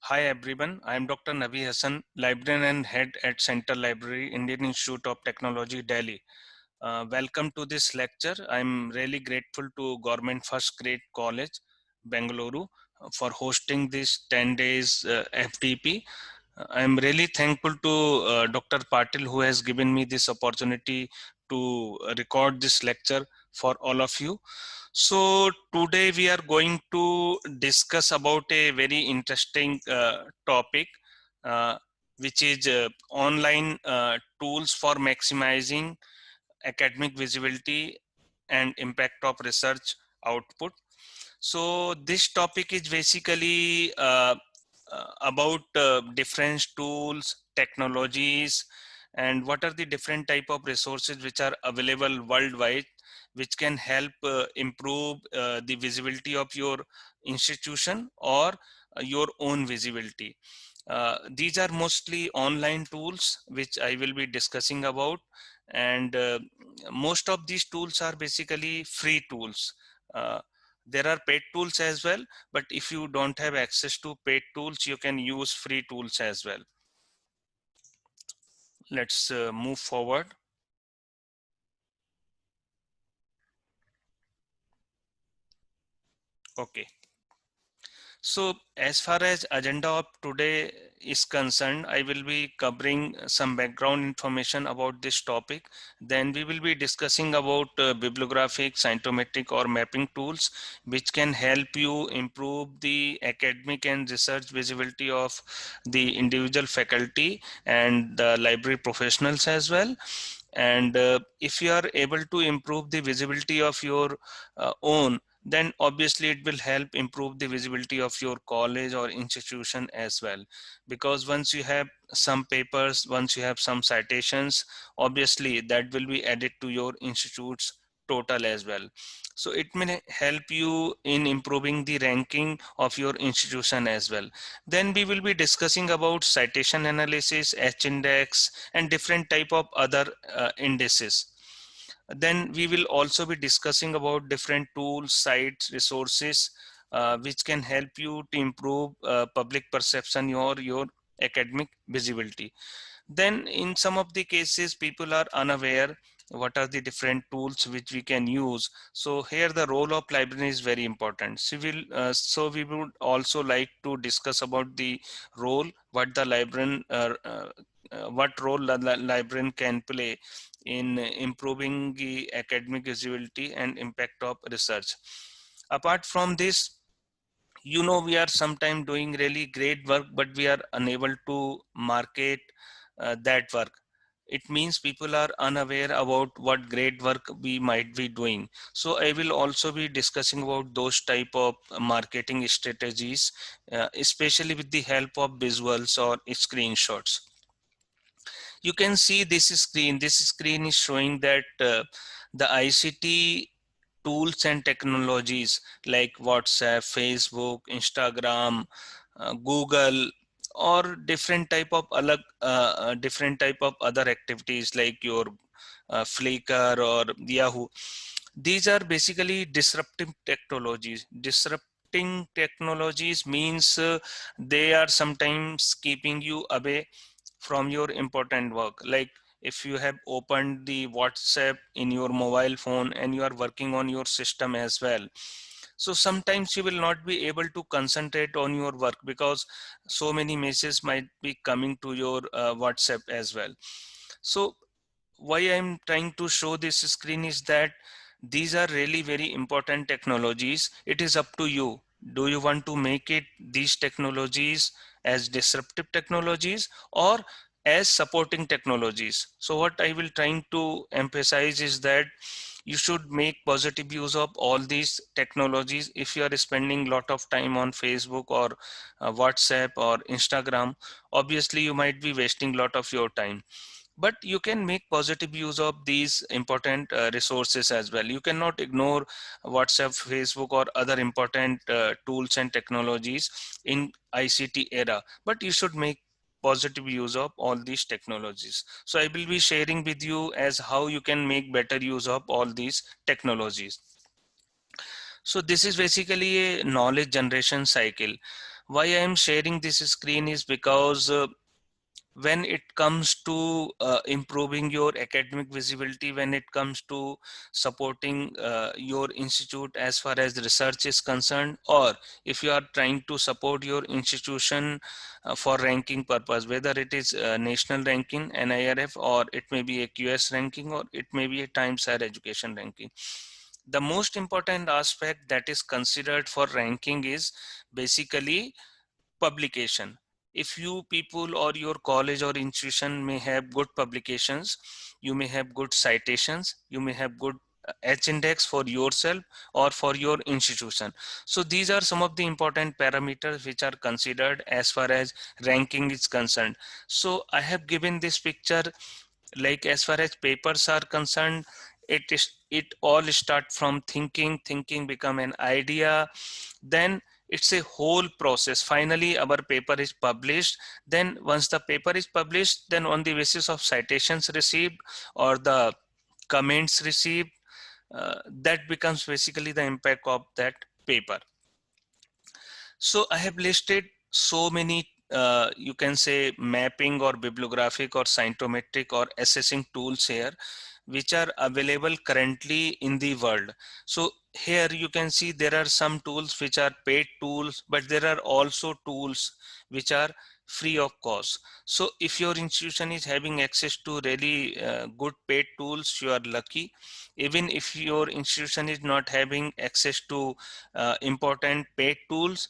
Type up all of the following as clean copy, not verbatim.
Hi everyone, I am Dr. Nabi Hassan, librarian and head at Central Library, Indian Institute of Technology, Delhi. Welcome to this lecture. I am really grateful to Government First Grade College, Bengaluru, for hosting this 10 days FTP. I am really thankful to Dr. Patil who has given me this opportunity to record this lecture for all of you. So today we are going to discuss about a very interesting topic, uh, which is online tools for maximizing academic visibility and impact of research output. So this topic is basically about different tools, technologies, and what are the different type of resources which are available worldwide, which can help improve the visibility of your institution or your own visibility. These are mostly online tools which I will be discussing about, and most of these tools are basically free tools. There are paid tools as well, but if you don't have access to paid tools, you can use free tools as well. Let's move forward. Okay. So as far as agenda of today is concerned, I will be covering some background information about this topic. Then we will be discussing about bibliographic, scientometric or mapping tools, which can help you improve the academic and research visibility of the individual faculty and the library professionals as well. And if you are able to improve the visibility of your own, then obviously it will help improve the visibility of your college or institution as well, because once you have some papers, once you have some citations, obviously that will be added to your institute's total as well. So it may help you in improving the ranking of your institution as well. Then we will be discussing about citation analysis, H-index, and different type of other indices. Then we will also be discussing about different tools, sites, resources, which can help you to improve public perception or your academic visibility. Then in some of the cases, people are unaware what are the different tools which we can use. So here the role of librarian is very important. So we would also like to discuss about the role, what the librarian, what role the librarian can play in improving the academic visibility and impact of research. Apart from this, we are sometimes doing really great work, but we are unable to market that work. It means people are unaware about what great work we might be doing. So I will also be discussing about those type of marketing strategies, especially with the help of visuals or screenshots. You can see this screen. This screen is showing that the ICT tools and technologies like WhatsApp, Facebook, Instagram, Google, or different type of other activities like your Flickr or Yahoo. These are basically disruptive technologies. Disrupting technologies means they are sometimes keeping you away from your important work. Like if you have opened the WhatsApp in your mobile phone and you are working on your system as well, so sometimes you will not be able to concentrate on your work because so many messages might be coming to your WhatsApp as well. So why I'm trying to show this screen is that these are really very important technologies. It is up to you. Do you want to make it these technologies as disruptive technologies or as supporting technologies? So what I will trying to emphasize is that you should make positive use of all these technologies. If you are spending a lot of time on Facebook or WhatsApp or Instagram, obviously you might be wasting a lot of your time, but you can make positive use of these important resources as well. You cannot ignore WhatsApp, Facebook or other important tools and technologies in ICT era, but you should make positive use of all these technologies. So I will be sharing with you as how you can make better use of all these technologies. So this is basically a knowledge generation cycle. Why I am sharing this screen is because when it comes to improving your academic visibility, when it comes to supporting your institute as far as research is concerned, or if you are trying to support your institution for ranking purpose, whether it is national ranking, NIRF, or it may be a QS ranking, or it may be a Times Higher Education ranking. The most important aspect that is considered for ranking is basically publication. If you people or your college or institution may have good publications, you may have good citations, you may have good H-index for yourself or for your institution. So these are some of the important parameters which are considered as far as ranking is concerned. So I have given this picture, like as far as papers are concerned, it all start from thinking become an idea, then it's a whole process. Finally our paper is published. Then once the paper is published, then on the basis of citations received or the comments received, that becomes basically the impact of that paper. So I have listed so many you can say mapping or bibliographic or scientometric or assessing tools here which are available currently in the world. So here you can see there are some tools which are paid tools, but there are also tools which are free of cost. So if your institution is having access to really good paid tools, you are lucky. Even if your institution is not having access to important paid tools,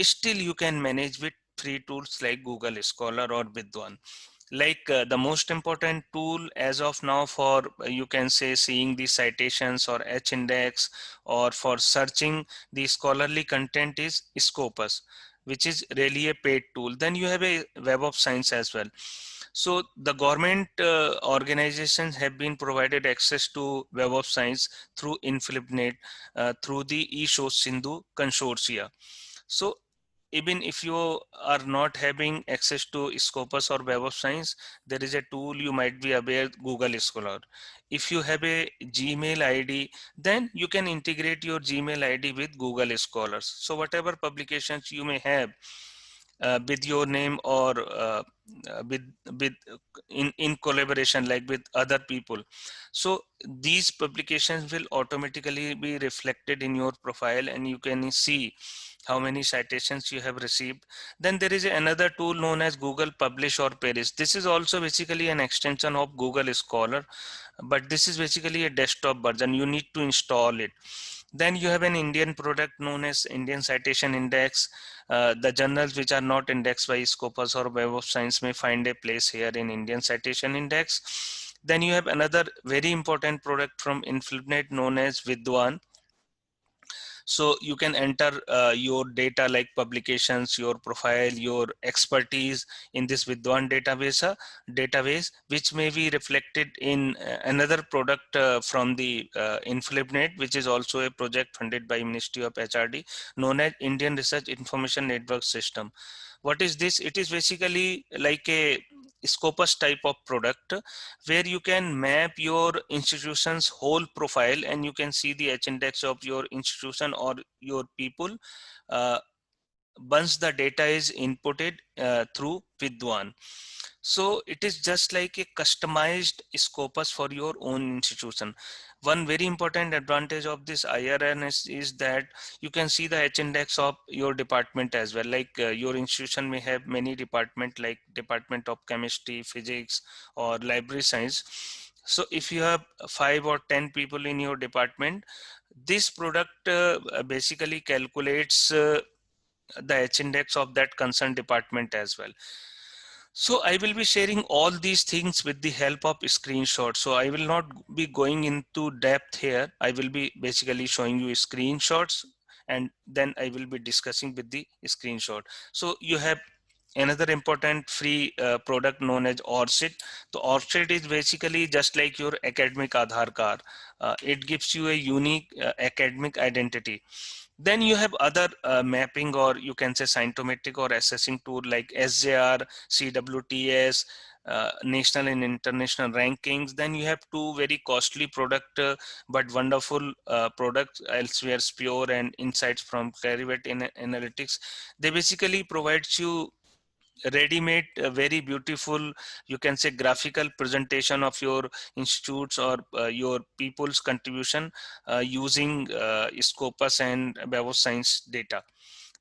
still you can manage with free tools like Google Scholar or Vidwan. Like the most important tool as of now for you can say seeing the citations or H-index or for searching the scholarly content is Scopus, which is really a paid tool. Then you have a Web of Science as well. So the government organizations have been provided access to Web of Science through InflipNet, through the eShow Sindhu consortia. So even if you are not having access to Scopus or Web of Science, there is a tool you might be aware, Google Scholar. If you have a Gmail ID, then you can integrate your Gmail ID with Google Scholars. So whatever publications you may have with your name or with with in collaboration like with other people, so these publications will automatically be reflected in your profile and you can see how many citations you have received. Then there is another tool known as Google Publish or Perish. This is also basically an extension of Google Scholar, but this is basically a desktop version. You need to install it. Then you have an Indian product known as Indian Citation Index. The journals which are not indexed by Scopus or Web of Science may find a place here in Indian Citation Index. Then you have another very important product from InflipNet known as Vidwan. So you can enter your data like publications, your profile, your expertise in this Vidwan database, which may be reflected in another product from the InflipNet, which is also a project funded by Ministry of HRD, known as Indian Research Information Network System. What is this? It is basically like a Scopus type of product where you can map your institution's whole profile and you can see the H-index of your institution or your people uh, once the data is inputted through Vidwan. So it is just like a customized Scopus for your own institution. One very important advantage of this IRNS is that you can see the H-index of your department as well. Like your institution may have many departments like Department of Chemistry, Physics, or Library Science. So if you have 5 or 10 people in your department, this product basically calculates the H-index of that concerned department as well. So I will be sharing all these things with the help of screenshots. So I will not be going into depth here. I will be basically showing you screenshots and then I will be discussing with the screenshot. So you have another important free product known as ORCID. So ORCID is basically just like your academic Aadhaar card. It gives you a unique academic identity. Then you have other mapping, or you can say scientometric or assessing tool like SJR, CWTS, national and international rankings. Then you have two very costly product, but wonderful products elsewhere, Pure and Insights from Clarivate Analytics. They basically provides you ready-made, very beautiful, you can say graphical presentation of your institutes or your people's contribution using Scopus and Web of Science data.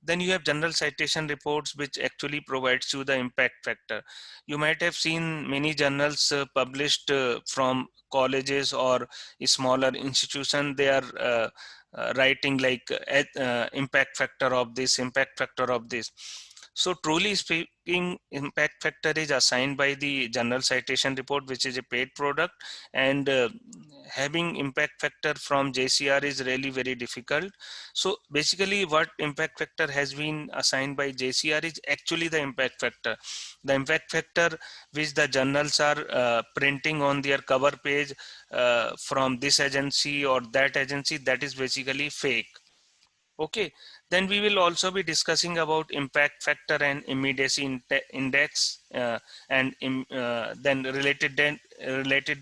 Then you have general citation reports, which actually provides you the impact factor. You might have seen many journals published from colleges or a smaller institution. They are writing like impact factor of this, impact factor of this. So truly speaking, impact factor is assigned by the General Citation Report, which is a paid product, and having impact factor from JCR is really very difficult. So basically what impact factor has been assigned by JCR is actually the impact factor. The impact factor which the journals are printing on their cover page from this agency or that agency, that is basically fake. Okay, then we will also be discussing about impact factor and immediacy index, and then related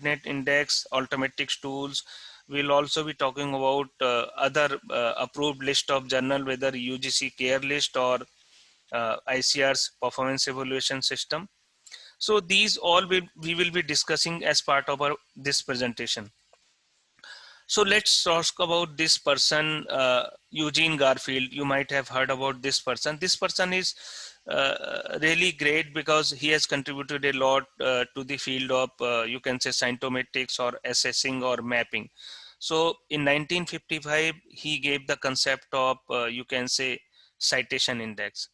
net index, Altmetrics tools. We'll also be talking about other approved list of journal, whether UGC care list or ICR's performance evaluation system. So these all we will be discussing as part of this presentation. So let's talk about this person, Eugene Garfield. You might have heard about this person. This person is really great because he has contributed a lot to the field of, you can say, scientometrics or assessing or mapping. So in 1955, he gave the concept of, you can say, citation index.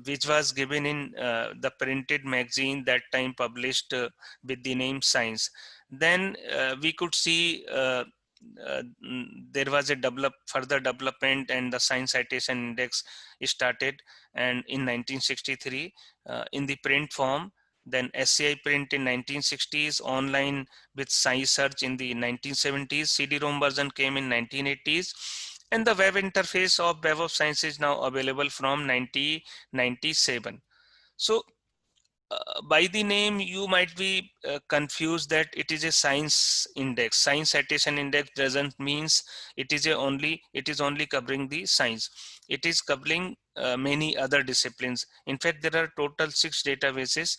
Which was given in the printed magazine that time, published with the name Science. Then we could see there was a further development, and the Science Citation Index started, and in 1963 in the print form. Then SCI print in 1960s, online with SciSearch in the 1970s, CD-ROM version came in 1980s, and the web interface of Web of Science is now available from 1997. So by the name you might be confused that it is a science index. Science citation index doesn't means it is only covering the science. It is covering many other disciplines. In fact, there are total 6 databases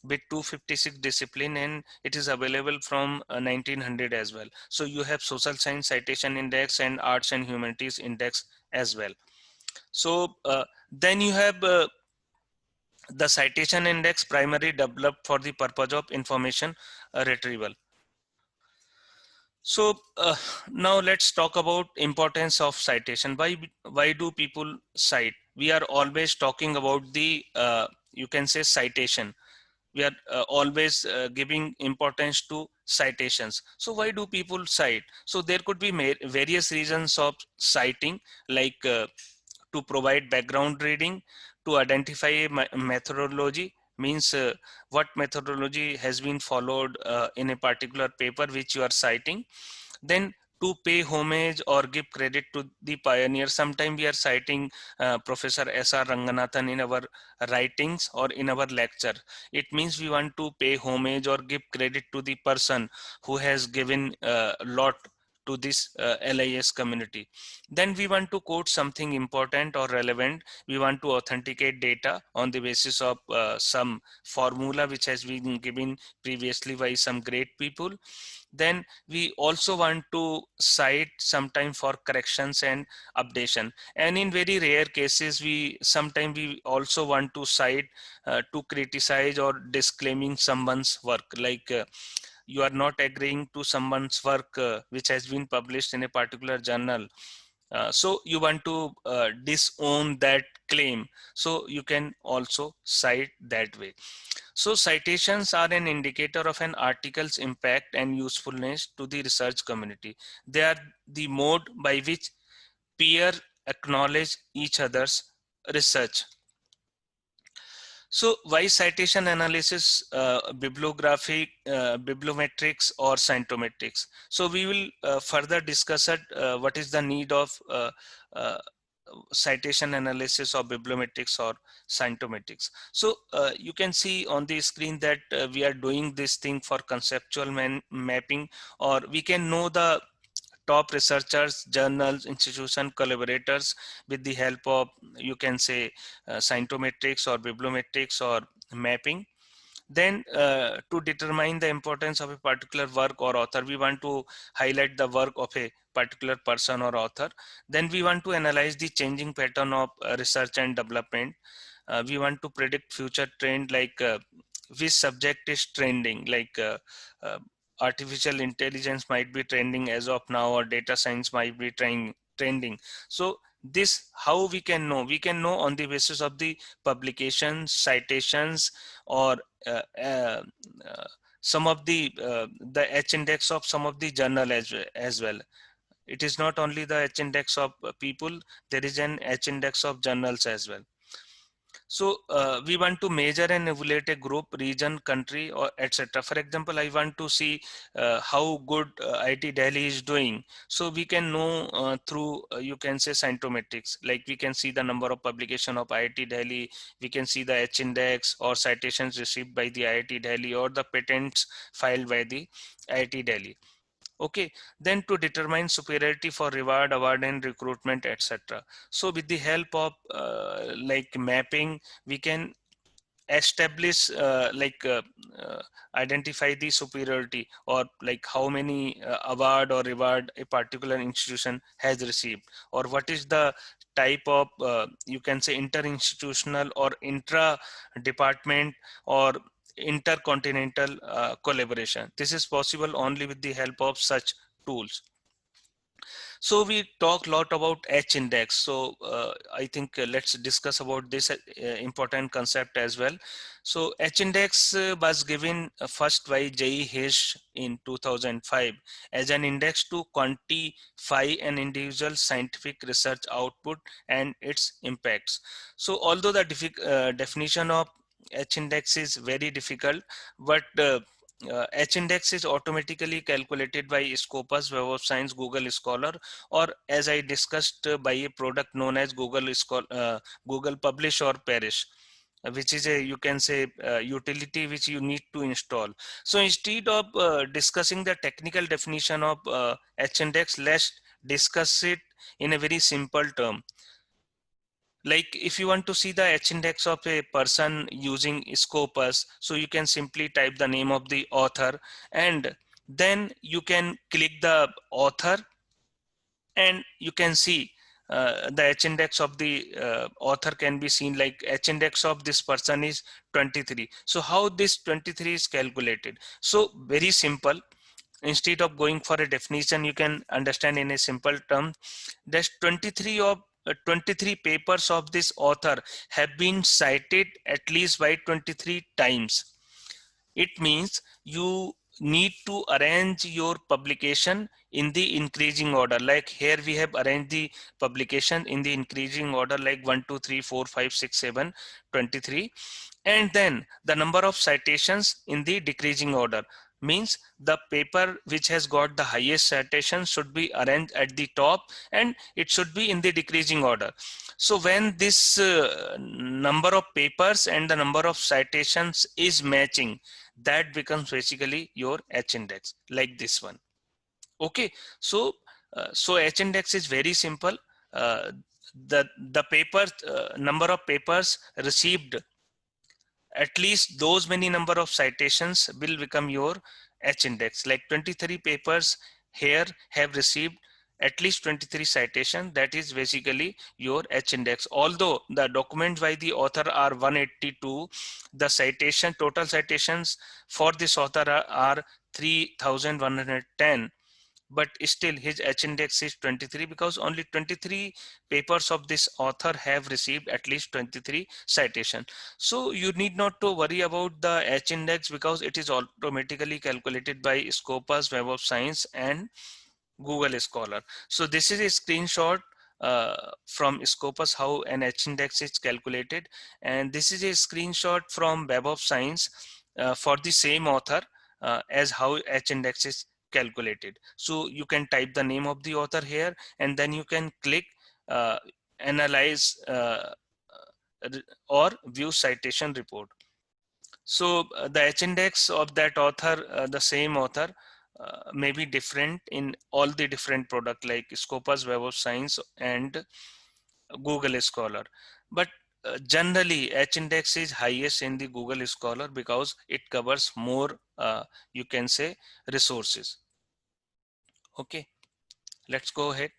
with 256 discipline, and it is available from 1900 as well. So you have social science citation index and arts and humanities index as well. So then you have the citation index, primarily developed for the purpose of information retrieval. So now let's talk about importance of citation. Why do people cite? We are always talking about the you can say citation. We are always giving importance to citations. So why do people cite? So there could be various reasons of citing, like to provide background reading, to identify a methodology, means what methodology has been followed in a particular paper which you are citing. Then to pay homage or give credit to the pioneer. Sometimes we are citing Professor S.R. Ranganathan in our writings or in our lecture. It means we want to pay homage or give credit to the person who has given a lot to this LIS community. Then we want to quote something important or relevant. We want to authenticate data on the basis of some formula which has been given previously by some great people. Then we also want to cite sometime for corrections and updation. And in very rare cases, we sometimes we also want to cite to criticize or disclaiming someone's work, like you are not agreeing to someone's work which has been published in a particular journal. So you want to disown that claim. So you can also cite that way. So citations are an indicator of an article's impact and usefulness to the research community. They are the mode by which peers acknowledge each other's research. So why citation analysis, bibliography, bibliometrics or scientometrics? So we will further discuss it, what is the need of uh, citation analysis or bibliometrics or scientometrics. So you can see on the screen that we are doing this thing for conceptual mapping, or we can know the top researchers, journals, institution, collaborators with the help of, you can say, scientometrics or bibliometrics or mapping. Then to determine the importance of a particular work or author, we want to highlight the work of a particular person or author. Then we want to analyze the changing pattern of research and development. We want to predict future trend, like which subject is trending, like uh, artificial intelligence might be trending as of now, or data science might be trending. So this, how we can know? We can know on the basis of the publications, citations, or uh, uh, uh, some of the H index of some of the journal as well. It is not only the H index of people, there is an H index of journals as well. So we want to measure and evaluate a group, region, country, or etc. For example, I want to see how good IIT Delhi is doing. So we can know through, you can say, scientometrics. Like we can see the number of publication of IIT Delhi, we can see the H index or citations received by the IIT Delhi, or the patents filed by the IIT Delhi. Okay, then to determine superiority for reward, award, and recruitment, etc. So with the help of like mapping, we can establish identify the superiority, or like how many award or reward a particular institution has received, or what is the type of, you can say, inter-institutional or intra-department or intercontinental collaboration. This is possible only with the help of such tools. So we talk a lot about H index. So I think let's discuss about this important concept as well. So H index was given first by J.E. Hirsch in 2005 as an index to quantify an individual scientific research output and its impacts. So although the definition of H index is very difficult, but H index is automatically calculated by Scopus, Web of Science, Google Scholar, or as I discussed, by a product known as Google Publish or Perish, which is a, you can say, utility which you need to install. So instead of discussing the technical definition of H index, let's discuss it in a very simple term. Like if you want to see the H index of a person using Scopus, so you can simply type the name of the author, and then you can click the author, and you can see the H index of the author can be seen, like H index of this person is 23. So how this 23 is calculated? So very simple. Instead of going for a definition, you can understand in a simple term. There's 23 papers of this author have been cited at least by 23 times. It means you need to arrange your publication in the increasing order. Like here we have arranged the publication in the increasing order, like 1 2 3 4 5 6 7 23, and then the number of citations in the decreasing order. Means the paper which has got the highest citation should be arranged at the top, and it should be in the decreasing order. So when this number of papers and the number of citations is matching, that becomes basically your H index, like this one. Okay, so so H index is very simple. uh, the paper number of papers received, at least those many number of citations will become your H index. Like 23 papers here have received at least 23 citation, that is basically your H index. Although the documents by the author are 182, the citation, total citations for this author are 3110, but still his H index is 23, because only 23 papers of this author have received at least 23 citation. So you need not to worry about the H index, because it is automatically calculated by Scopus, Web of Science, and Google Scholar. So this is a screenshot from Scopus how an H-index is calculated. And this is a screenshot from Web of Science for the same author as how H-index is calculated. So you can type the name of the author here, and then you can click analyze or view citation report. So the H-index of that author, the same author, may be different in all the different product like Scopus, Web of Science, and Google Scholar. But generally, H-index is highest in the Google Scholar because it covers more, you can say, resources. Okay, let's go ahead.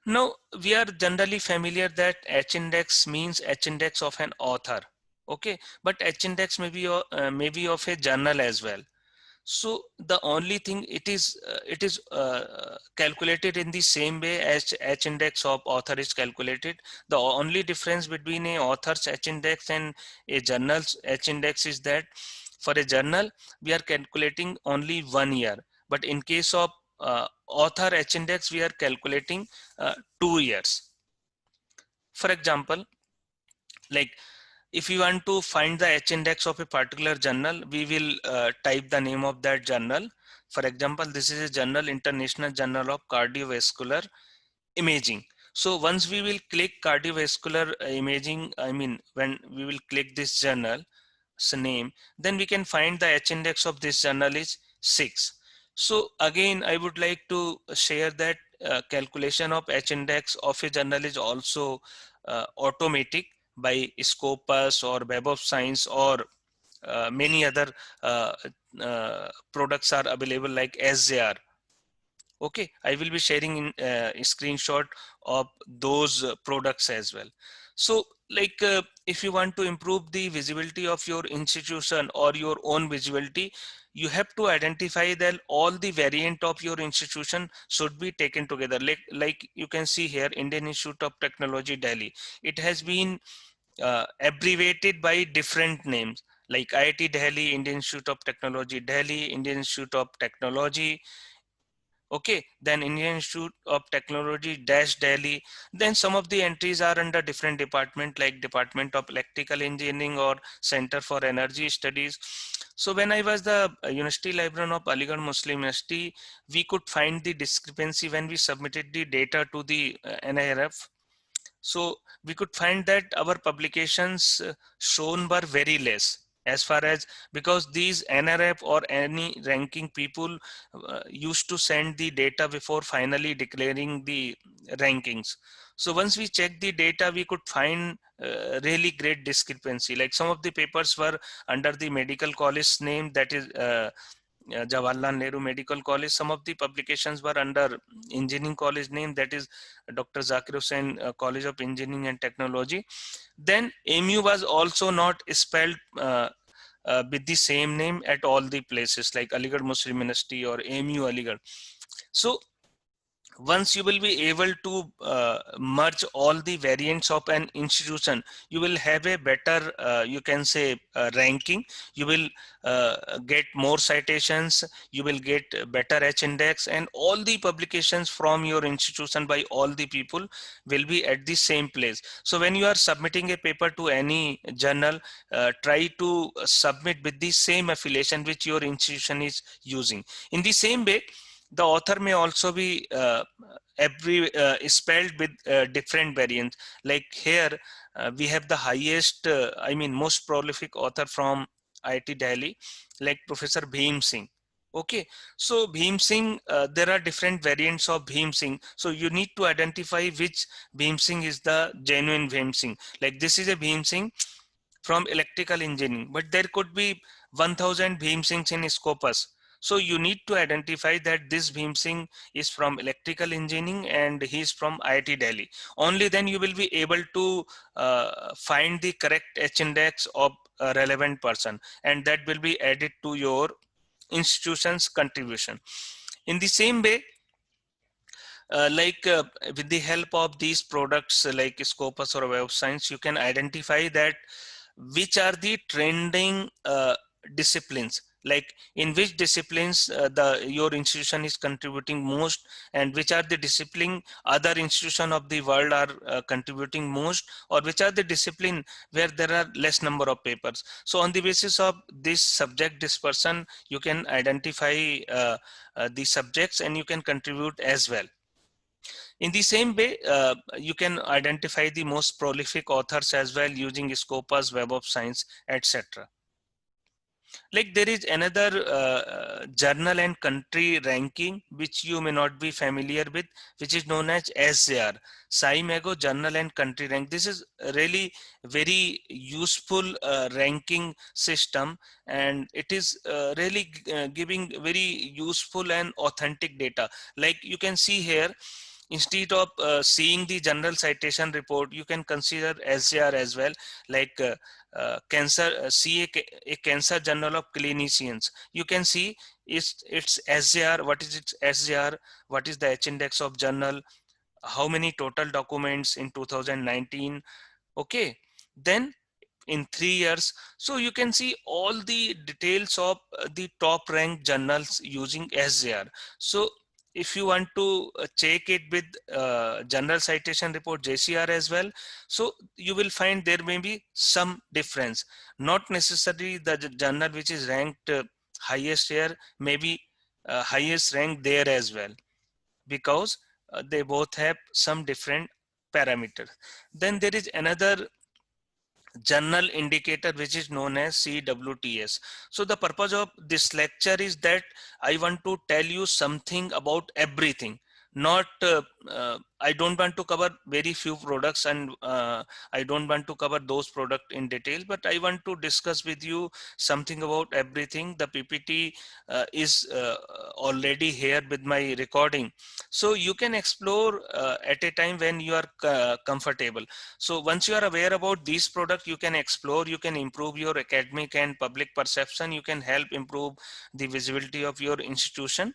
Now, we are generally familiar that H-index means H-index of an author. Okay, but H-index may be of a journal as well. So the only thing it is calculated in the same way as H-index of author is calculated. The only difference between a author's H-index and a journal's H-index is that for a journal we are calculating only 1 year, but in case of author H-index we are calculating 2 years. For example, like if you want to find the H-index of a particular journal, we will type the name of that journal. For example, this is a journal, International Journal of Cardiovascular Imaging. So once we will click cardiovascular imaging, I mean, when we will click this journal's name, then we can find the H-index of this journal is 6. So again, I would like to share that calculation of H-index of a journal is also automatic by Scopus or Web of Science, or many other uh, products are available like SJR. Okay, I will be sharing in a screenshot of those products as well. So like if you want to improve the visibility of your institution or your own visibility, you have to identify that all the variant of your institution should be taken together. Like you can see here, Indian Institute of Technology, Delhi. It has been abbreviated by different names like IIT Delhi, Indian Institute of Technology, Delhi, Indian Institute of Technology. Okay, then Indian Institute of Technology dash Delhi. Then some of the entries are under different department like Department of Electrical Engineering or Center for Energy Studies. So when I was the University Librarian of Aligarh Muslim University, we could find the discrepancy when we submitted the data to the NIRF. So we could find that our publications shown were very less as far as, because these NRF or any ranking people used to send the data before finally declaring the rankings. So once we checked the data, we could find really great discrepancy. Like some of the papers were under the medical college name, that is Jawaharlal Nehru Medical College. Some of the publications were under engineering college name, that is Dr. Zakir Hussain College of Engineering and Technology. Then AMU was also not spelled with the same name at all the places like Aligarh Muslim University or AMU Aligarh. So once you will be able to merge all the variants of an institution, you will have a better, you can say, ranking. You will get more citations, you will get better H-index, and all the publications from your institution by all the people will be at the same place. So when you are submitting a paper to any journal, try to submit with the same affiliation which your institution is using. In the same way, the author may also be spelled with different variants. Like here we have the highest, I mean most prolific author from IIT Delhi, like Professor Bhim Singh. Okay, so Bhim Singh, there are different variants of Bhim Singh. So you need to identify which Bhim Singh is the genuine Bhim Singh. Like this is a Bhim Singh from electrical engineering, but there could be 1000 Bhim Singhs in Scopus. So you need to identify that this Bhim Singh is from electrical engineering and he is from IIT Delhi. Only then you will be able to find the correct H-index of a relevant person, and that will be added to your institution's contribution. In the same way, with the help of these products like Scopus or Web of Science, you can identify that which are the trending disciplines like in which disciplines your institution is contributing most, and which are the discipline other institution of the world are contributing most, or which are the discipline where there are less number of papers. So on the basis of this subject dispersion, you can identify the subjects and you can contribute as well. In the same way, you can identify the most prolific authors as well using Scopus, Web of Science, etc. Like there is another journal and country ranking which you may not be familiar with, which is known as SJR, SciMago Journal and Country Rank. This is really very useful ranking system, and it is really giving very useful and authentic data. Like you can see here, instead of seeing the general citation report, you can consider SJR as well, like see a cancer journal of clinicians. You can see its SJR, what is its SJR, what is the H index of journal, how many total documents in 2019. Okay, then in 3 years. So you can see all the details of the top ranked journals using SJR. So if you want to check it with general citation report JCR as well, so you will find there may be some difference. Not necessarily the journal which is ranked highest here may be highest ranked there as well, because they both have some different parameters. Then there is another journal indicator which is known as CWTS. So the purpose of this lecture is that I want to tell you something about everything. Not I don't want to cover very few products, and I don't want to cover those products in detail, but I want to discuss with you something about everything. The PPT is already here with my recording, so you can explore at a time when you are comfortable. So once you are aware about these products, you can explore, you can improve your academic and public perception, you can help improve the visibility of your institution.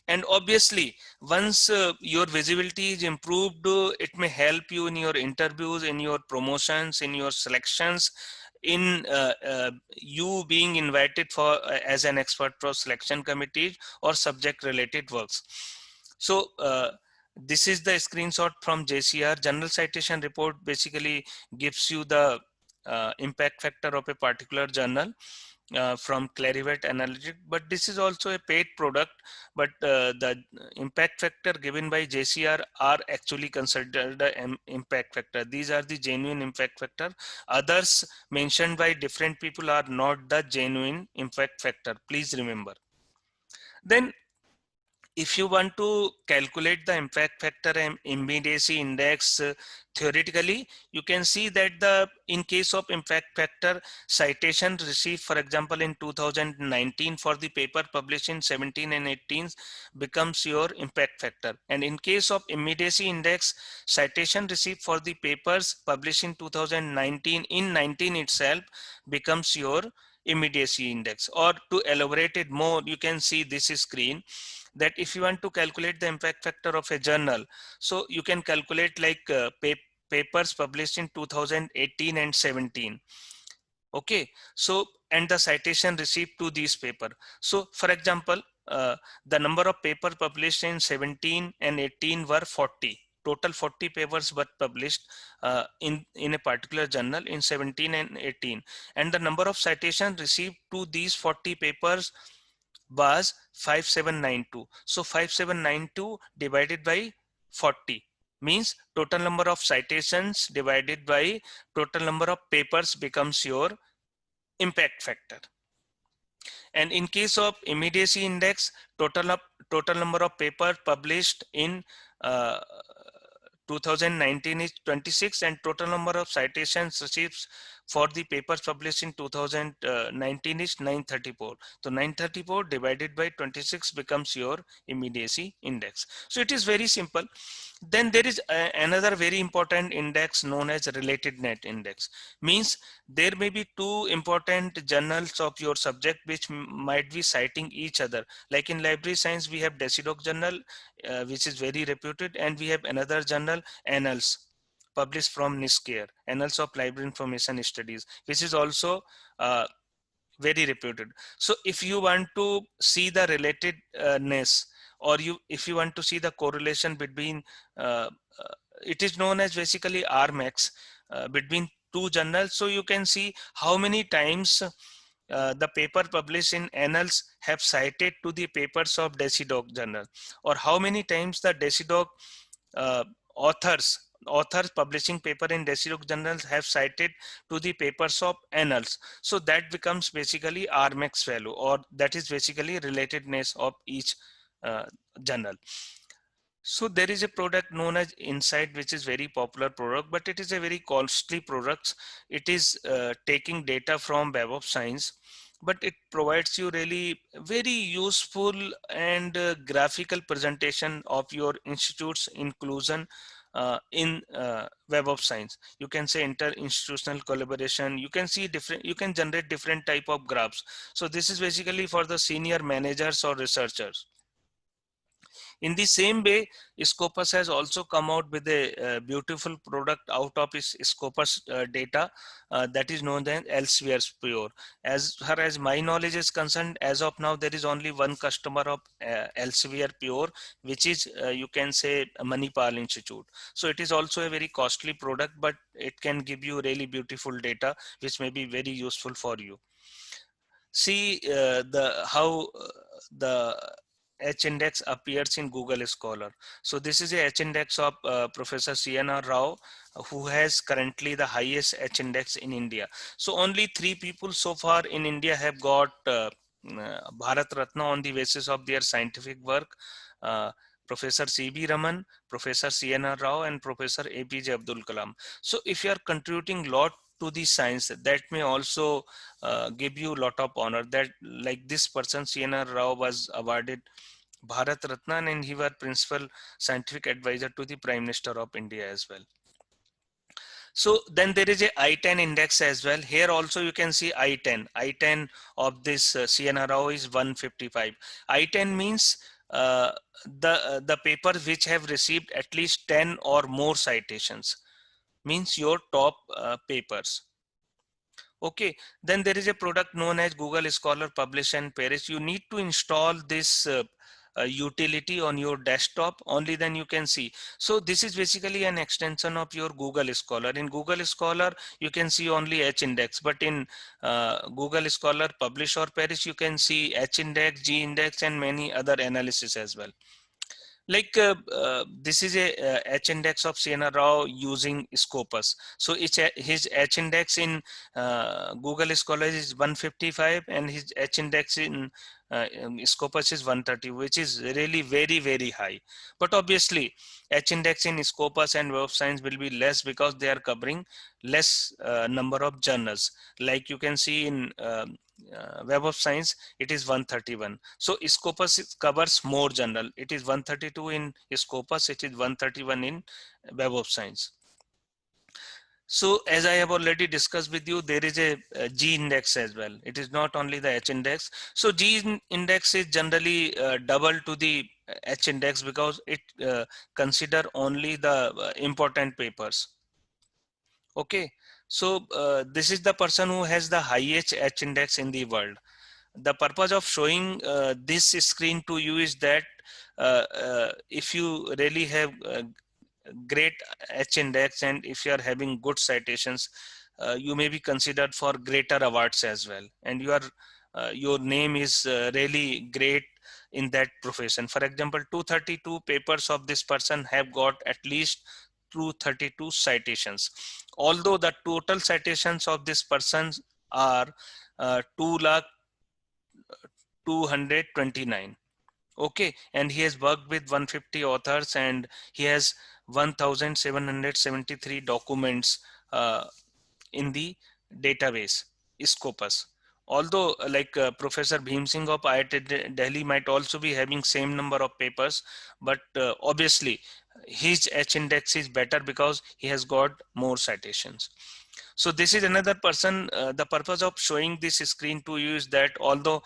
And obviously, once your visibility is improved, it may help you in your interviews, in your promotions, in your selections, in you being invited for as an expert for selection committees or subject related works. So this is the screenshot from JCR. General citation report basically gives you the impact factor of a particular journal from Clarivate Analytics, but this is also a paid product, but the impact factor given by JCR are actually considered the impact factor. These are the genuine impact factor. Others mentioned by different people are not the genuine impact factor. Please remember. Then if you want to calculate the impact factor and immediacy index, theoretically, you can see that in case of impact factor, citation received, for example, in 2019 for the paper published in 17 and 18 becomes your impact factor. And in case of immediacy index, citation received for the papers published in 2019 in 19 itself becomes your immediacy index. Or to elaborate it more, you can see this screen, that if you want to calculate the impact factor of a journal, so you can calculate like papers published in 2018 and 17. Okay, so and the citation received to these paper. So for example, the number of paper published in 17 and 18 were 40. Total 40 papers were published in a particular journal in 17 and 18, and the number of citations received to these 40 papers was 5792. So 5792 divided by 40 means total number of citations divided by total number of papers becomes your impact factor. And in case of immediacy index, total number of papers published in 2019 is 26, and total number of citations received for the papers published in 2019 is 934. So 934 divided by 26 becomes your immediacy index. So it is very simple. Then there is another very important index known as related net index. Means there may be two important journals of your subject which might be citing each other. Like in library science, we have Decidoc journal, which is very reputed, and we have another journal, Annals, published from NISCARE, Annals of Library Information Studies, which is also very reputed. So if you want to see the relatedness, or if you want to see the correlation between, it is known as basically RMAX, between two journals. So you can see how many times the paper published in annals have cited to the papers of Decidog journal, or how many times the Decidog uh, authors publishing paper in Decidog journals have cited to the papers of annals. So that becomes basically RMAX value, or that is basically relatedness of each journal. So there is a product known as Insight, which is very popular product, but it is a very costly product. It is taking data from Web of Science, but it provides you really very useful and graphical presentation of your institute's inclusion in Web of Science. You can say inter-institutional collaboration. You can see different, you can generate different type of graphs. So this is basically for the senior managers or researchers. In the same way, Scopus has also come out with a beautiful product out of its Scopus data that is known as Elsewhere's Pure. As far as my knowledge is concerned, as of now, there is only one customer of Elsewhere Pure, which is, you can say, Manipal Institute. So it is also a very costly product, but it can give you really beautiful data, which may be very useful for you. See the how the H index appears in Google Scholar. So this is a H index of Professor CNR Rao, who has currently the highest H index in India. So only 3 people so far in India have got Bharat Ratna on the basis of their scientific work. Professor C.V. Raman, Professor CNR Rao, and Professor APJ Abdul Kalam. So if you are contributing lot to the science, that may also give you a lot of honor, that like this person CNR Rao was awarded Bharat Ratna, and he was principal scientific advisor to the Prime Minister of India as well. So then there is a I10 index as well. Here also you can see I10. I10 of this CNR Rao is 155. I10 means the papers which have received at least 10 or more citations, means your top papers. Okay, then there is a product known as Google Scholar Publish and Perish. You need to install this utility on your desktop, only then you can see. So this is basically an extension of your Google Scholar. In Google Scholar, you can see only H index, but in Google Scholar Publish or Perish, you can see H index, G index, and many other analysis as well. Like this is a H index of CNR Rao using Scopus. So his H index in Google Scholar is 155, and his H index in Scopus is 130, which is really very, very high. But obviously H index in Scopus and Web of Science will be less because they are covering less number of journals. Like you can see in Web of Science, it is 131. So Scopus covers more journal. It is 132 in Scopus, it is 131 in Web of Science. So as I have already discussed with you, there is a G index as well. It is not only the H index. So G index is generally double to the H index because it consider only the important papers. Okay, so this is the person who has the highest H index in the world. The purpose of showing this screen to you is that if you really have great H index, and if you are having good citations, you may be considered for greater awards as well, and your name is really great in that profession. For example, 232 papers of this person have got at least 232 citations, although the total citations of this person are 2 lakh 229. Okay, and he has worked with 150 authors, and he has 1773 documents in the database Scopus. Although like Professor Bhim Singh of IIT Delhi might also be having same number of papers, but obviously his H index is better because he has got more citations. So this is another person. The purpose of showing this screen to you is that although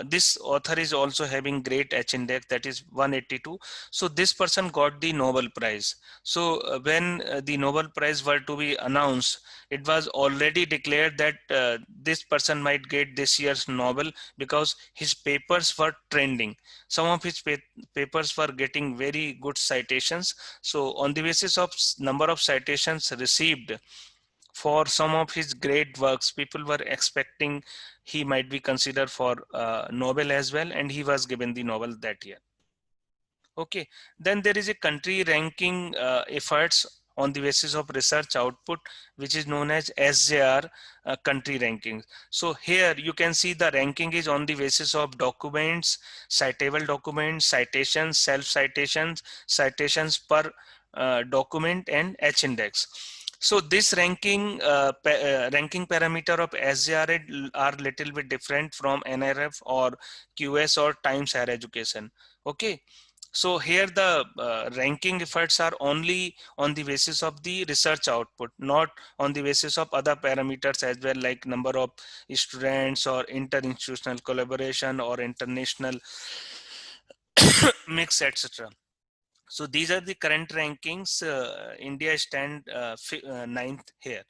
this author is also having great H index, that is 182. So this person got the Nobel Prize. So when the Nobel Prize were to be announced, it was already declared that this person might get this year's Nobel because his papers were trending. Some of his papers were getting very good citations. So on the basis of number of citations received for some of his great works, people were expecting he might be considered for Nobel as well, and he was given the Nobel that year. Okay, then there is a country ranking efforts on the basis of research output, which is known as SJR country rankings. So here you can see the ranking is on the basis of documents, citable documents, citations, self-citations, citations per document, and H index. So this ranking parameter of SJR are little bit different from NRF or QS or Times Higher Education. Okay, so here the ranking efforts are only on the basis of the research output, not on the basis of other parameters as well, like number of students or interinstitutional collaboration or international mix, etc. So these are the current rankings. India stand ninth here.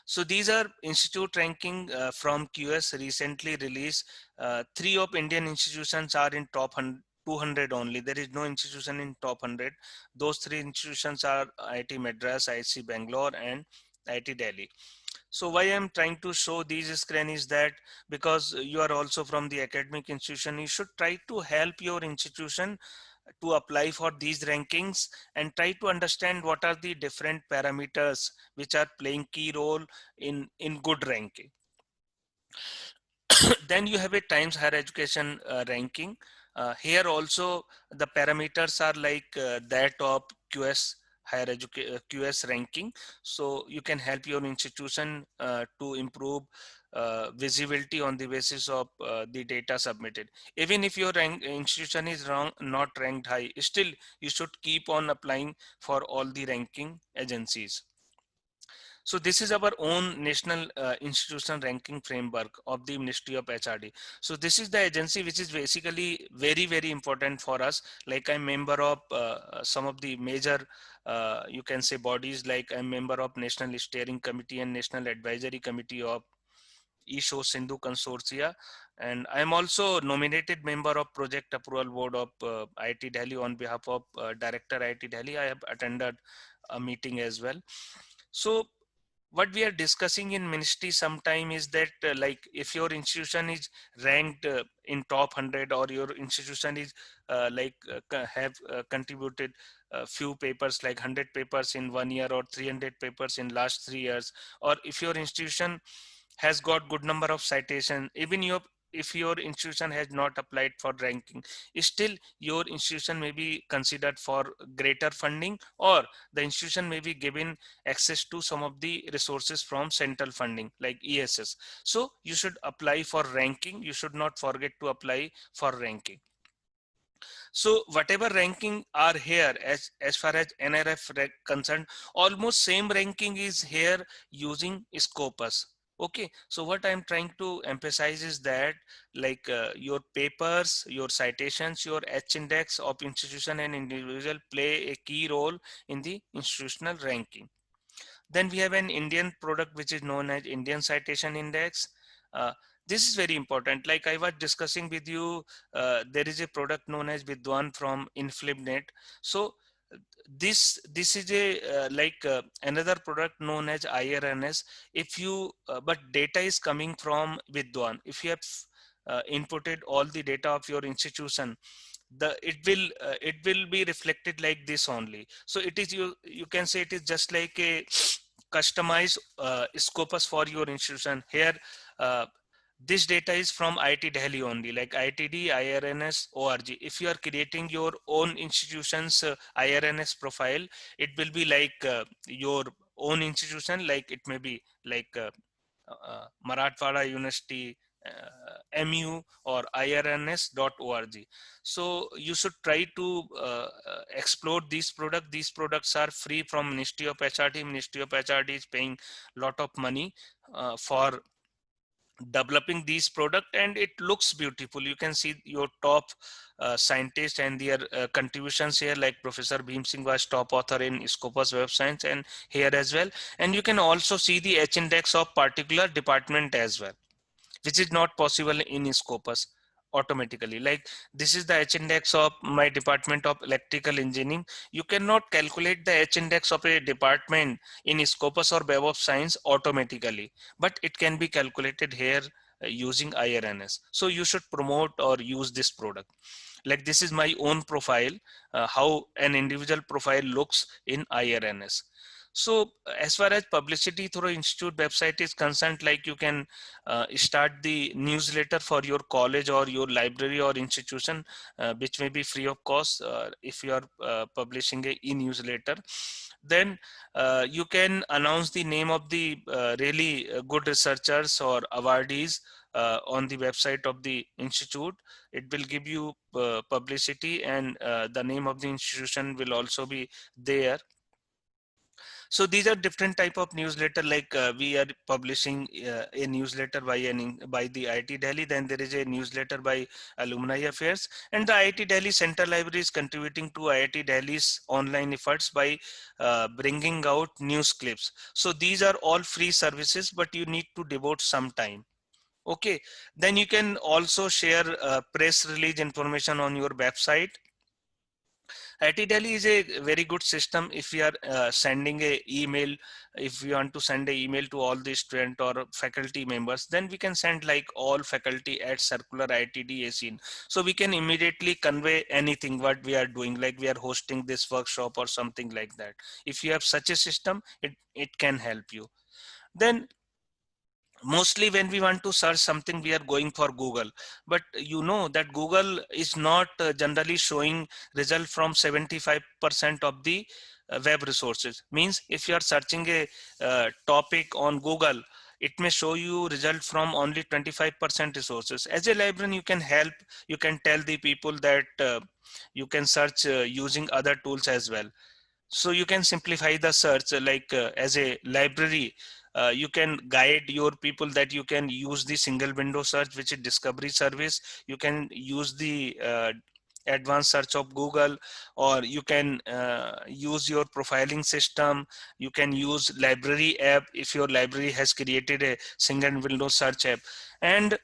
So these are institute ranking from QS recently released. Three of Indian institutions are in top 200 only. There is no institution in top 100. Those three institutions are IIT Madras, IIT Bangalore, and IIT Delhi. So why I'm trying to show these screen is that because you are also from the academic institution, you should try to help your institution to apply for these rankings and try to understand what are the different parameters which are playing key role in good ranking. Then you have a Times Higher Education ranking. Here also the parameters are like that of QS QS ranking. So you can help your institution to improve visibility on the basis of the data submitted. Even if your institution is not ranked high, still you should keep on applying for all the ranking agencies. So this is our own national institution ranking framework of the Ministry of HRD. So this is the agency which is basically very, very important for us. Like I'm member of some of the major, you can say bodies, like I'm member of National Steering Committee and National Advisory Committee of ESHO Sindhu Consortia. And I'm also nominated member of Project Approval Board of IIT Delhi on behalf of Director IIT Delhi. I have attended a meeting as well. So what we are discussing in ministry sometime is that like if your institution is ranked in top 100 or your institution is have contributed a few papers like 100 papers in 1 year or 300 papers in last 3 years, or if your institution has got good number of citation, even if your institution has not applied for ranking, still your institution may be considered for greater funding, or the institution may be given access to some of the resources from central funding like ESS. So you should apply for ranking. You should not forget to apply for ranking. So whatever ranking are here as far as NRF concerned, almost same ranking is here using Scopus. Okay, so what I'm trying to emphasize is that like your papers, your citations, your H index of institution and individual play a key role in the institutional ranking. Then we have an Indian product which is known as Indian Citation Index. Uh, this is very important. Like I was discussing with you, there is a product known as Vidwan from Inflibnet. So this is a another product known as IRNS. If you but data is coming from Vidwan. If you have inputted all the data of your institution, it will be reflected like this only. So it is you can say it is just like a customized scopus for your institution. Here this data is from IIT Delhi only, like IITD, IRNS, ORG. If you are creating your own institution's IRNS profile, it will be like your own institution, like it may be like Marathwada University, mu or irns.org. So you should try to explore these products. These products are free from Ministry of HRD. Ministry of HRD is paying lot of money for developing these product, and it looks beautiful. You can see your top scientists and their contributions here, like Professor Bhim Singh was top author in Scopus Web Science and here as well. And you can also see the H index of particular department as well, which is not possible in Scopus automatically. Like this is the H index of my department of electrical engineering. You cannot calculate the H index of a department in Scopus or Web of Science automatically, but it can be calculated here using IRNS. So you should promote or use this product. Like this is my own profile, how an individual profile looks in IRNS. So as far as publicity through institute website is concerned, like you can start the newsletter for your college or your library or institution, which may be free of cost if you are publishing a e-newsletter. Then you can announce the name of the really good researchers or awardees on the website of the institute. It will give you publicity, and the name of the institution will also be there. So these are different type of newsletter. Like we are publishing a newsletter by the IIT Delhi. Then there is a newsletter by Alumni Affairs, and the IIT Delhi Central Library is contributing to IIT Delhi's online efforts by bringing out news clips. So these are all free services, but you need to devote some time. Okay, then you can also share press release information on your website. IIT Delhi is a very good system. If we are sending a email, if we want to send an email to all the student or faculty members, then we can send like all faculty at circular IITD ASIN. So we can immediately convey anything what we are doing, like we are hosting this workshop or something like that. If you have such a system, it can help you. Then mostly when we want to search something, we are going for Google, but you know that Google is not generally showing result from 75% of the web resources. Means if you are searching a topic on Google, it may show you result from only 25% resources. As a librarian, you can help, you can tell the people that you can search using other tools as well. So you can simplify the search, like as a library, you can guide your people that you can use the single window search, which is discovery service. You can use the advanced search of Google, or you can use your profiling system. You can use library app if your library has created a single window search app. And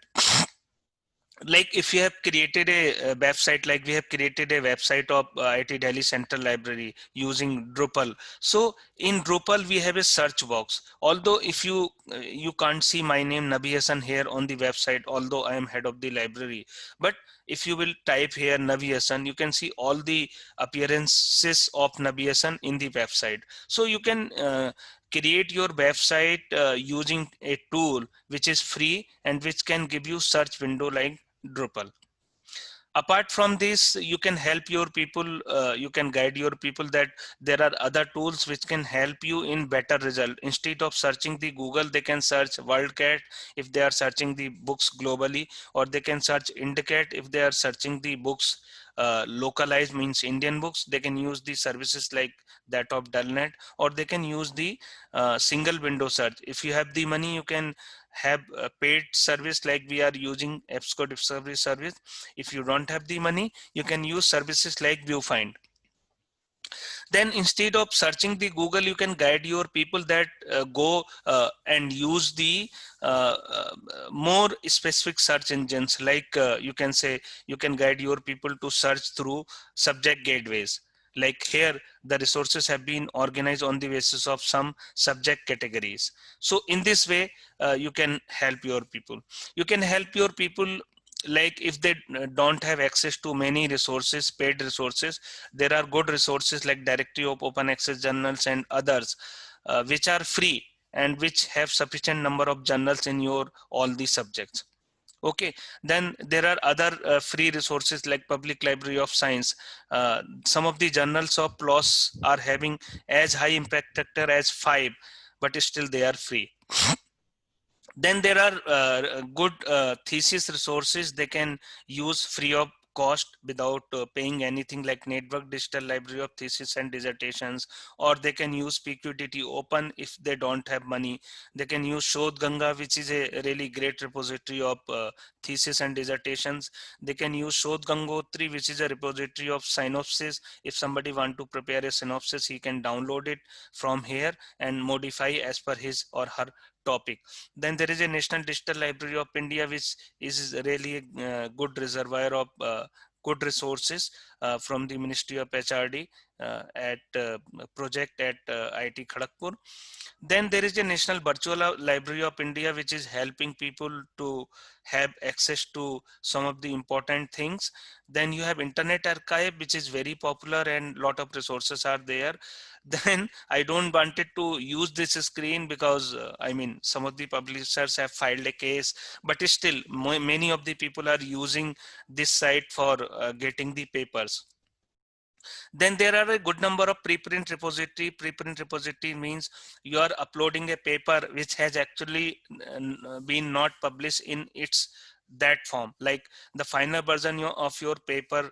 like if you have created a website, like we have created a website of IIT Delhi Central Library using Drupal. So in Drupal we have a search box. Although if you you can't see my name Nabi Hassan here on the website, although I am head of the library, but if you will type here Nabi Hassan, you can see all the appearances of Nabi Hassan in the website. So you can create your website using a tool which is free and which can give you search window like Drupal. Apart from this, you can help your people, you can guide your people that there are other tools which can help you in better result. Instead of searching the Google, they can search WorldCat if they are searching the books globally, or they can search Indicat if they are searching the books localized, means Indian books. They can use the services like that of Dullnet, or they can use the single window search. If you have the money, you can have a paid service like we are using EBSCO Discovery Service. If you don't have the money, you can use services like Viewfind. Then instead of searching the Google, you can guide your people that go and use the more specific search engines. Like you can say, you can guide your people to search through subject gateways. Like here, the resources have been organized on the basis of some subject categories. So in this way, you can help your people. You can help your people, like if they don't have access to many resources, paid resources, there are good resources like Directory of Open Access Journals and others, which are free and which have sufficient number of journals in your all the subjects. Okay, then there are other free resources like Public Library of Science. Some of the journals of PLOS are having as high impact factor as 5, but still they are free. Then there are good thesis resources they can use free of cost without paying anything, like Network Digital Library of Thesis and Dissertations, or they can use PQDT Open if they don't have money. They can use Shodh Ganga, which is a really great repository of thesis and dissertations. They can use Shodh Gangotri, which is a repository of synopsis. If somebody want to prepare a synopsis, he can download it from here and modify as per his or her topic. Then there is a National Digital Library of India, which is really a good reservoir of good resources from the Ministry of HRD at project at IIT Kharagpur. Then there is a National Virtual Library of India, which is helping people to have access to some of the important things. Then you have Internet Archive, which is very popular and lot of resources are there. Then I don't wanted to use this screen because I mean some of the publishers have filed a case, but still many of the people are using this site for getting the papers. Then there are a good number of preprint repository. Preprint repository means you are uploading a paper which has actually been not published in its that form, like the final version of your paper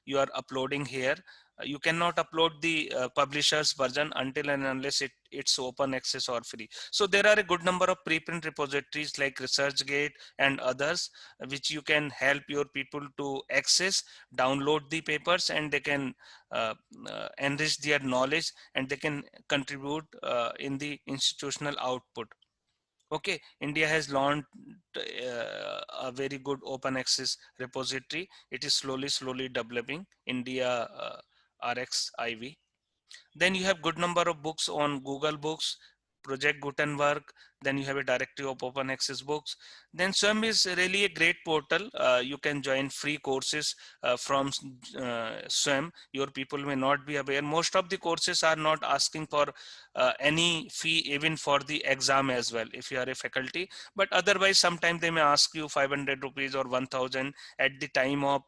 you are uploading here. You cannot upload the publisher's version until and unless it's open access or free. So there are a good number of preprint repositories like ResearchGate and others, which you can help your people to access, download the papers, and they can uh, enrich their knowledge, and they can contribute in the institutional output. Okay, India has launched a very good open access repository. It is slowly developing India RXIV. Then you have good number of books on Google Books, Project Gutenberg. Then you have a directory of open access books. Then SWAYAM is really a great portal. You can join free courses from SWAYAM. Your people may not be aware. Most of the courses are not asking for any fee even for the exam as well if you are a faculty. But otherwise, sometimes they may ask you 500 rupees or 1000 at the time of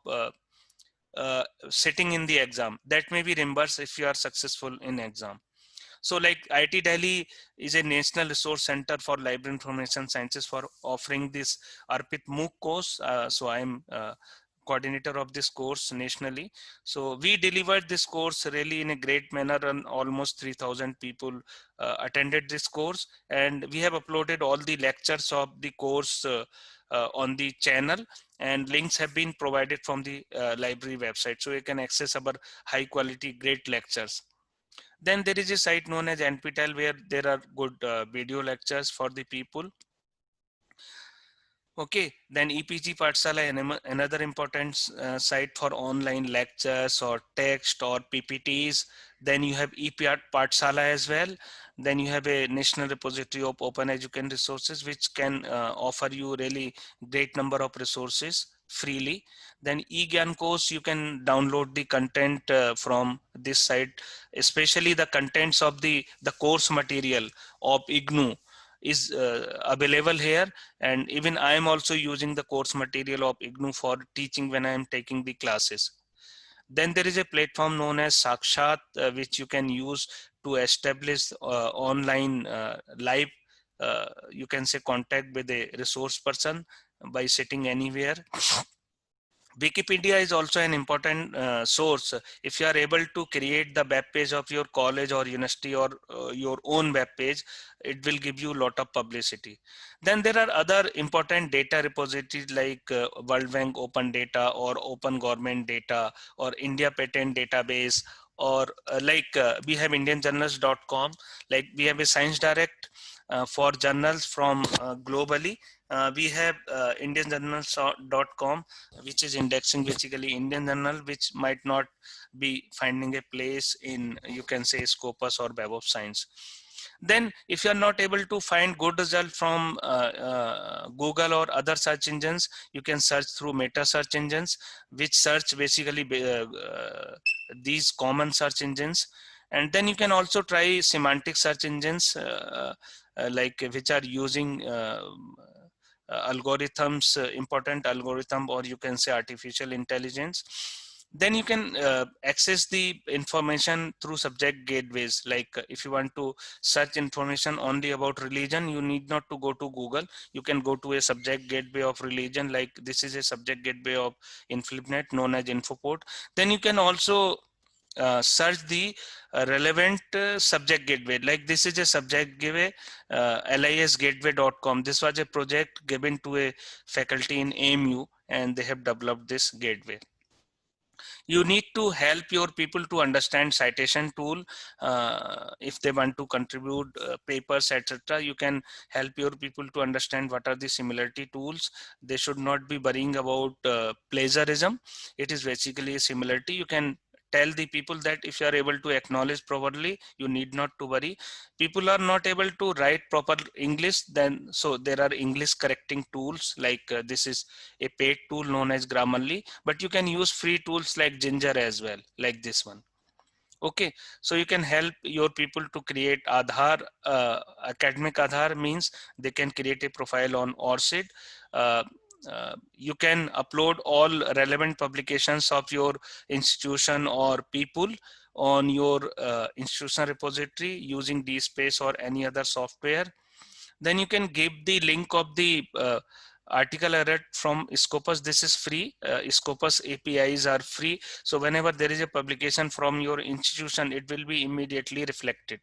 sitting in the exam. That may be reimbursed if you are successful in exam. So like IIT Delhi is a national resource center for library information sciences for offering this Arpit MOOC course. So I am coordinator of this course nationally. So we delivered this course really in a great manner, and almost 3000 people attended this course, and we have uploaded all the lectures of the course on the channel, and links have been provided from the library website, so you can access our high quality great lectures. Then there is a site known as NPTEL where there are good video lectures for the people. Okay, then EPG Pathshala, another important site for online lectures or text or PPTs. Then you have EPR Pathshala as well. Then you have a national repository of open education resources, which can offer you really great number of resources freely. Then eGyanKosh, you can download the content from this site, especially the contents of the course material of IGNOU is available here, and even I am also using the course material of IGNOU for teaching when I am taking the classes. Then there is a platform known as Sakshat, which you can use to establish online live, you can say, contact with a resource person by sitting anywhere. Wikipedia is also an important source. If you are able to create the web page of your college or university or your own web page, it will give you a lot of publicity. Then there are other important data repositories like World Bank Open Data or Open Government Data or India Patent Database, or we have indianjournals.com, like we have a Science Direct for journals from globally. We have indianjournals.com, which is indexing basically Indian journal, which might not be finding a place in, you can say, Scopus or Web of Science. Then if you are not able to find good result from Google or other search engines, you can search through meta search engines, which search basically these common search engines. And then you can also try semantic search engines like which are using algorithms, important algorithm, or you can say artificial intelligence. Then you can access the information through subject gateways. Like if you want to search information only about religion, you need not to go to Google. You can go to a subject gateway of religion. Like this is a subject gateway of InfluNet known as Infoport. Then you can also search the relevant subject gateway. Like this is a subject gateway, lisgateway.com. This was a project given to a faculty in AMU, and they have developed this gateway. You need to help your people to understand citation tool. If they want to contribute papers, etc., you can help your people to understand what are the similarity tools. They should not be worrying about plagiarism. It is basically a similarity. You can tell the people that if you are able to acknowledge properly, you need not to worry. People are not able to write proper English, then so there are English correcting tools. Like this is a paid tool known as Grammarly, but you can use free tools like Ginger as well, like this one. Okay, so you can help your people to create Aadhaar. Academic Aadhaar means they can create a profile on ORCID. You can upload all relevant publications of your institution or people on your institution repository using DSpace or any other software. Then you can give the link of the article I read from Scopus. This is free. Scopus APIs are free. So whenever there is a publication from your institution, it will be immediately reflected.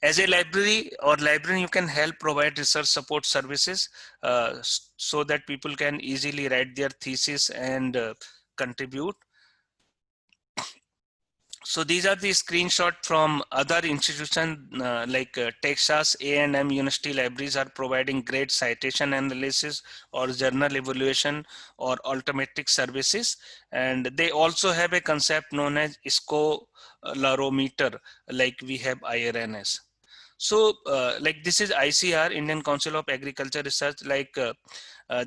As a library or librarian, you can help provide research support services so that people can easily write their thesis and contribute. So these are the screenshot from other institutions like Texas A&M University libraries are providing great citation analysis or journal evaluation or altometric services. And they also have a concept known as scolarometer, like we have IRNS. So like this is ICR, Indian Council of Agriculture Research. Like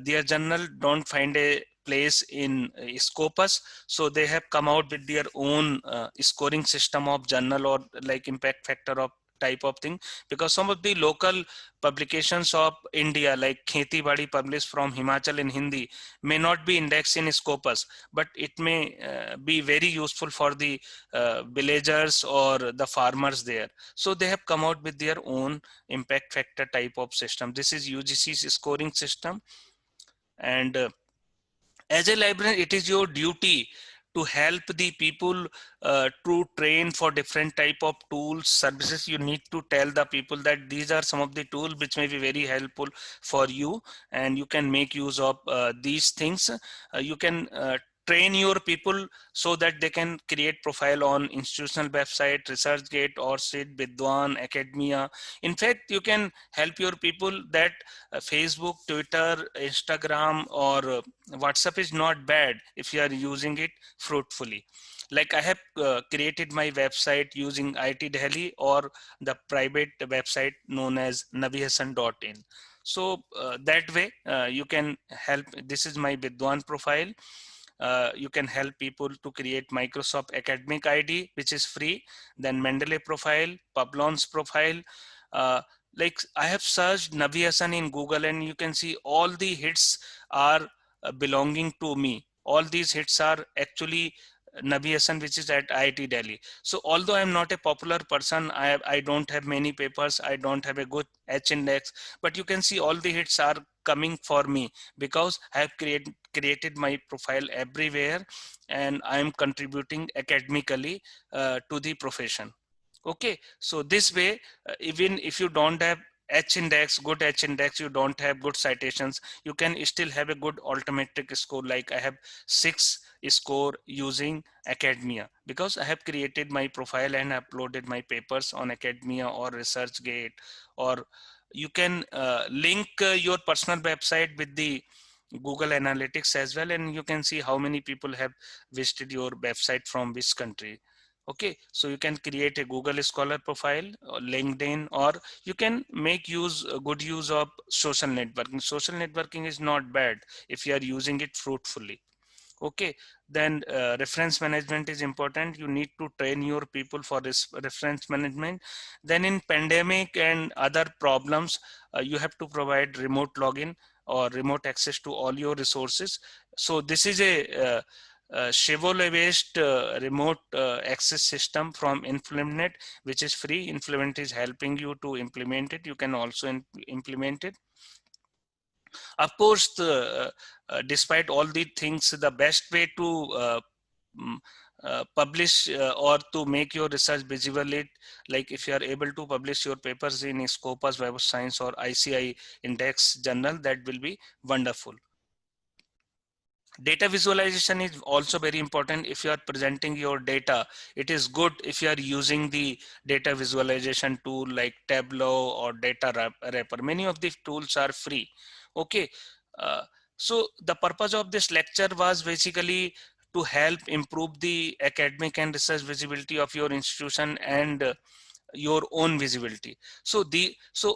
their journal don't find a place in Scopus, so they have come out with their own scoring system of journal or like impact factor of type of thing, because some of the local publications of India like Kheti Badi published from Himachal in Hindi may not be indexed in Scopus, but it may be very useful for the villagers or the farmers there. So they have come out with their own impact factor type of system. This is UGC's scoring system. And as a librarian, it is your duty to help the people to train for different type of tools, services. You need to tell the people that these are some of the tools which may be very helpful for you, and you can make use of these things. You can train your people so that they can create profile on institutional website, ResearchGate, ORCID, Vidwan, Academia. In fact, you can help your people that Facebook, Twitter, Instagram, or WhatsApp is not bad if you are using it fruitfully. Like I have created my website using IIT Delhi or the private website known as nabihassan.in. So that way you can help. This is my Vidwan profile. You can help people to create Microsoft Academic ID, which is free. Then Mendeley profile, Publon's profile. Like I have searched Nabi Hassan in Google, and you can see all the hits are belonging to me. All these hits are actually Nabi Hassan, which is at IIT Delhi. So although I'm not a popular person, I don't have many papers, I don't have a good H index, but you can see all the hits are coming for me because I have created my profile everywhere, and I am contributing academically to the profession. Okay, so this way, even if you don't have H index, good H index, you don't have good citations, you can still have a good altometric score. Like I have 6 score using Academia because I have created my profile and uploaded my papers on Academia or ResearchGate. Or you can link your personal website with the Google Analytics as well, and you can see how many people have visited your website from which country. Okay, so you can create a Google Scholar profile or LinkedIn, or you can make good use of social networking. Social networking is not bad if you are using it fruitfully. Okay, then reference management is important. You need to train your people for this reference management. Then in pandemic and other problems, you have to provide remote login or remote access to all your resources. So this is a Chevrolet based remote access system from InfluentNet, which is free. Influent is helping you to implement it. You can also implement it. Of course, despite all the things, the best way to mm, publish or to make your research visible, it like if you are able to publish your papers in Scopus Web of Science or ICI Index journal, that will be wonderful. Data visualization is also very important. If you are presenting your data, it is good if you are using the data visualization tool like Tableau or Data Wrapper. Many of these tools are free. Okay. uh, so the purpose of this lecture was basically to help improve the academic and research visibility of your institution and your own visibility. So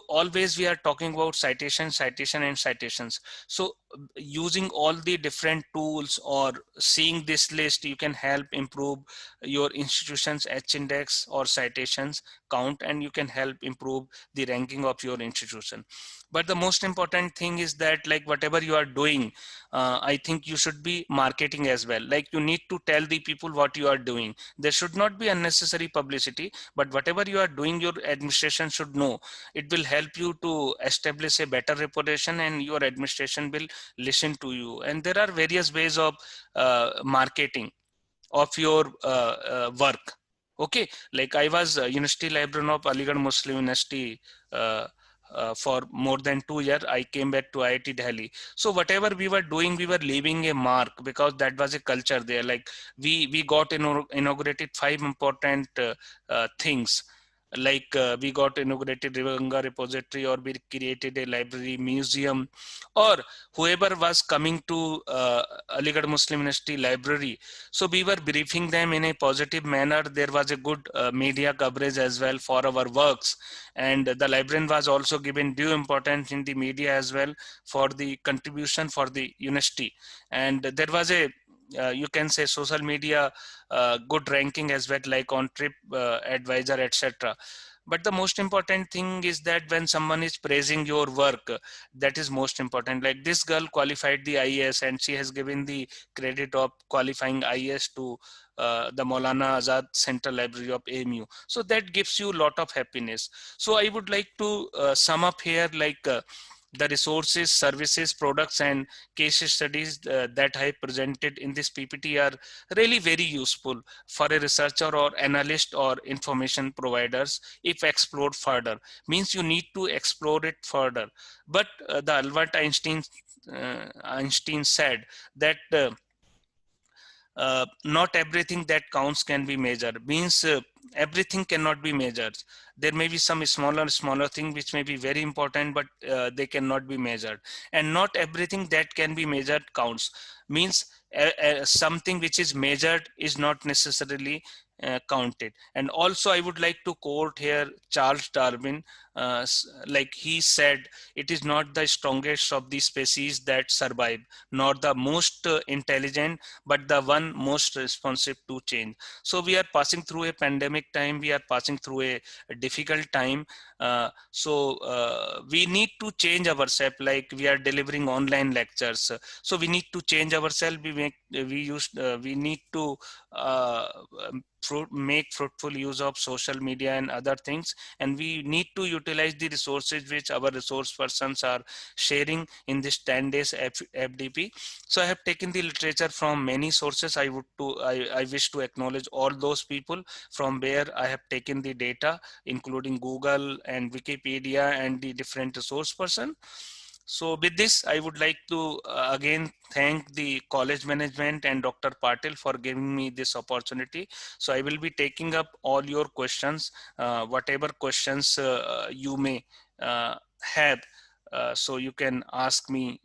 always we are talking about citation and citations. So using all the different tools or seeing this list, you can help improve your institution's H-index or citations count, and you can help improve the ranking of your institution. But the most important thing is that, like, whatever you are doing, I think you should be marketing as well. Like, you need to tell the people what you are doing. There should not be unnecessary publicity, but whatever you are doing, your administration should know. It will help you to establish a better reputation, and your administration will listen to you. And there are various ways of marketing of your work. Okay, like I was University Librarian of Aligarh Muslim University uh, for more than 2 years. I came back to IIT Delhi. So whatever we were doing, we were leaving a mark, because that was a culture there. Like we got inaugurated 5 important things. Like we got inaugurated River Ganga repository, or we created a library museum, or whoever was coming to Aligarh Muslim University library, so we were briefing them in a positive manner. There was a good media coverage as well for our works, and the librarian was also given due importance in the media as well for the contribution for the university. And there was a you can say social media good ranking as well, like on Trip Advisor, etc. But the most important thing is that when someone is praising your work, that is most important. Like this girl qualified the IAS, and she has given the credit of qualifying IAS to the Maulana Azad Central Library of AMU. So that gives you a lot of happiness. So I would like to sum up here, like the resources, services, products, and case studies that I presented in this PPT are really very useful for a researcher or analyst or information providers if explored further. Means you need to explore it further. But the Albert Einstein said that not everything that counts can be measured. Means everything cannot be measured. There may be some smaller thing which may be very important, but they cannot be measured. And not everything that can be measured counts. Means something which is measured is not necessarily counted. And also I would like to quote here Charles Darwin. Like he said, it is not the strongest of the species that survive, nor the most intelligent, but the one most responsive to change. So we are passing through a pandemic time, we are passing through a difficult time. We need to change ourselves. Like we are delivering online lectures, so we need to change ourselves. We need to uh, make fruitful use of social media and other things, and we need to utilize the resources which our resource persons are sharing in this 10 days FDP. So I have taken the literature from many sources. I wish to acknowledge all those people from where I have taken the data, including Google and Wikipedia and the different resource person. So with this, I would like to again thank the college management and Dr. Patil for giving me this opportunity. So I will be taking up all your questions, whatever questions you may have. So you can ask me